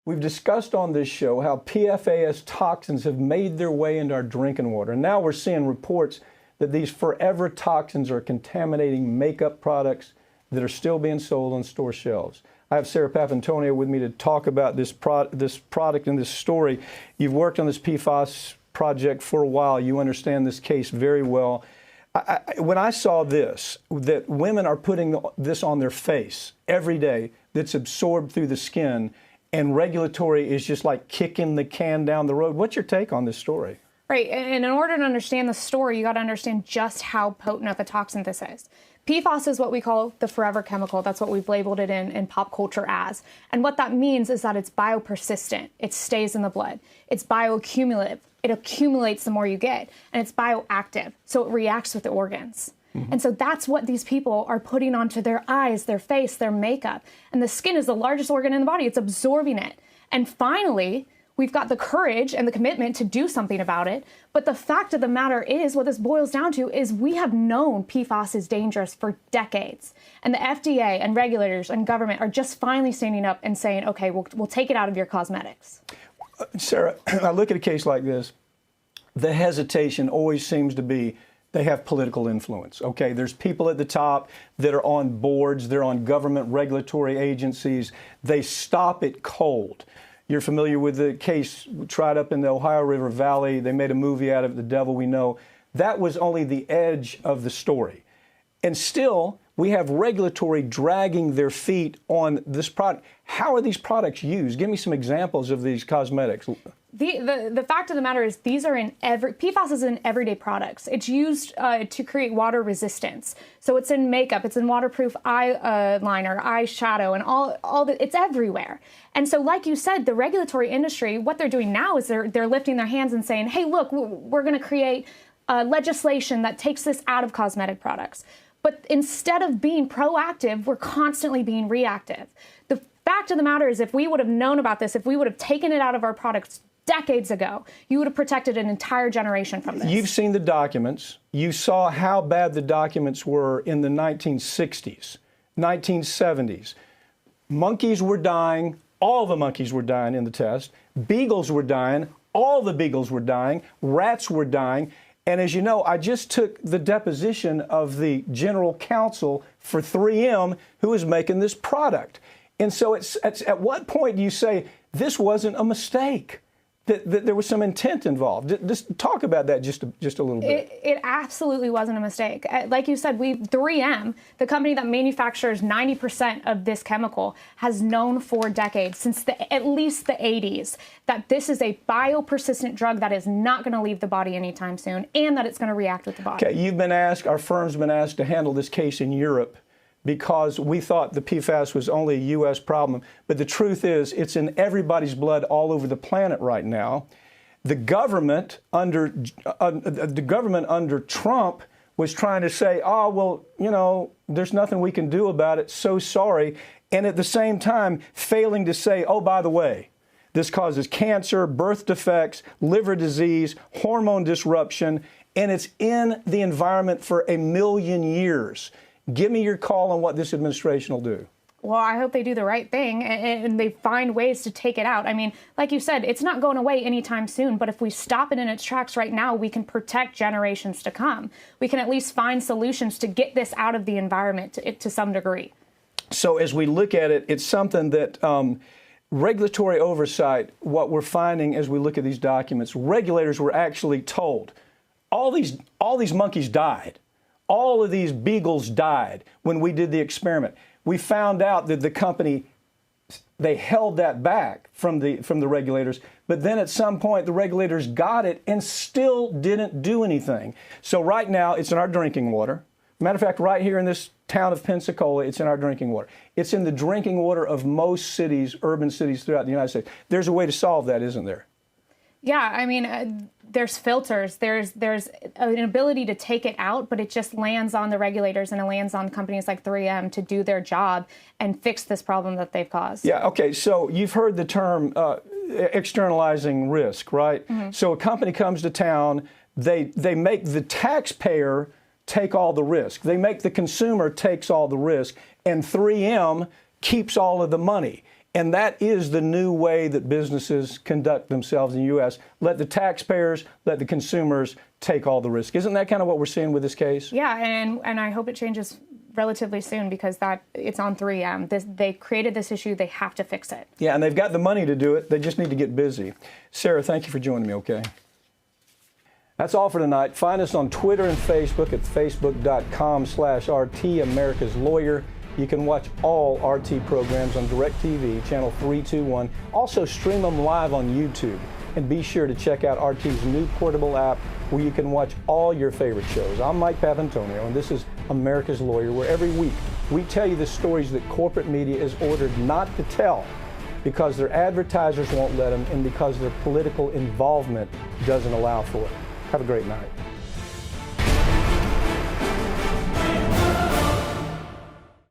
We've discussed on this show how PFAS toxins have made their way into our drinking water. And now we're seeing reports that these forever toxins are contaminating makeup products that are still being sold on store shelves. I have Sarah Papantonio with me to talk about this product and this story. You've worked on this PFAS project for a while. You understand this case very well. When I saw this, that women are putting this on their face every day, that's absorbed through the skin, and regulatory is just like kicking the can down the road. What's your take on this story? Right, and in order to understand the story, you got to understand just how potent of a toxin this is. PFAS is what we call the forever chemical. That's what we've labeled it in pop culture as. And what that means is that it's biopersistent. It stays in the blood. It's bioaccumulative. It accumulates the more you get. And it's bioactive, so it reacts with the organs. And so that's what these people are putting onto their eyes, their face, their makeup. And the skin is the largest organ in the body. It's absorbing it. And finally, we've got the courage and the commitment to do something about it. But the fact of the matter is, what this boils down to is we have known PFAS is dangerous for decades. And the FDA and regulators and government are just finally standing up and saying, okay, we'll take it out of your cosmetics. Sarah, I look at a case like this. The hesitation always seems to be they have political influence. Okay, there's people at the top that are on boards, they're on government regulatory agencies. They stop it cold. You're familiar with the case tried up in the Ohio River Valley. They made a movie out of The Devil We Know. That was only the edge of the story. And still, we have regulatory dragging their feet on this product. How are these products used? Give me some examples of these cosmetics. The fact of the matter is these are in PFAS is in everyday products. It's used to create water resistance. So it's in makeup, it's in waterproof eyeliner, eyeshadow, and it's everywhere. And so like you said, the regulatory industry, what they're doing now is they're lifting their hands and saying, hey, look, we're going to create legislation that takes this out of cosmetic products. But instead of being proactive, we're constantly being reactive. The fact of the matter is if we would have known about this, if we would have taken it out of our products decades ago, you would have protected an entire generation from this. You've seen the documents. You saw how bad the documents were in the 1960s, 1970s. Monkeys were dying. All the monkeys were dying in the test. Beagles were dying. All the beagles were dying. Rats were dying. And as you know, I just took the deposition of the general counsel for 3M who is making this product. And so it's at what point do you say this wasn't a mistake? That there was some intent involved. Just talk about that just a little bit. It absolutely wasn't a mistake. Like you said, 3M, the company that manufactures 90% of this chemical, has known for decades, since at least the 80s, that this is a biopersistent drug that is not going to leave the body anytime soon, and that it's going to react with the body. Okay, you've been asked, our firm's been asked to handle this case in Europe, because we thought the PFAS was only a U.S. problem. But the truth is, it's in everybody's blood all over the planet right now. The government under Trump was trying to say, oh, well, you know, there's nothing we can do about it. So sorry. And at the same time, failing to say, oh, by the way, this causes cancer, birth defects, liver disease, hormone disruption, and it's in the environment for 1 million years. Give me your call on what this administration will do. Well, I hope they do the right thing and they find ways to take it out. I mean, like you said, it's not going away anytime soon, but if we stop it in its tracks right now, we can protect generations to come. We can at least find solutions to get this out of the environment to some degree. So as we look at it, it's something that regulatory oversight, what we're finding as we look at these documents, regulators were actually told, all these monkeys died. All of these beagles died when we did the experiment. We found out that the company, they held that back from the regulators, but then at some point the regulators got it and still didn't do anything. So right now it's in our drinking water. Matter of fact, right here in this town of Pensacola, it's in our drinking water. It's in the drinking water of most cities, urban cities throughout the United States. There's a way to solve that, isn't there? Yeah, I mean, there's filters, there's an ability to take it out, but it just lands on the regulators and it lands on companies like 3M to do their job and fix this problem that they've caused. Yeah, okay, so you've heard the term externalizing risk, right? Mm-hmm. So a company comes to town, they make the taxpayer take all the risk. They make the consumer takes all the risk, and 3M keeps all of the money. And that is the new way that businesses conduct themselves in the U.S. Let the taxpayers, let the consumers take all the risk. Isn't that kind of what we're seeing with this case? Yeah, and I hope it changes relatively soon, because it's on 3M. They created this issue. They have to fix it. Yeah, and they've got the money to do it. They just need to get busy. Sarah, thank you for joining me, okay? That's all for tonight. Find us on Twitter and Facebook at facebook.com/RT America's Lawyer. You can watch all RT programs on DirecTV, channel 321. Also stream them live on YouTube. And be sure to check out RT's new portable app where you can watch all your favorite shows. I'm Mike Papantonio, and this is America's Lawyer, where every week we tell you the stories that corporate media is ordered not to tell because their advertisers won't let them and because their political involvement doesn't allow for it. Have a great night.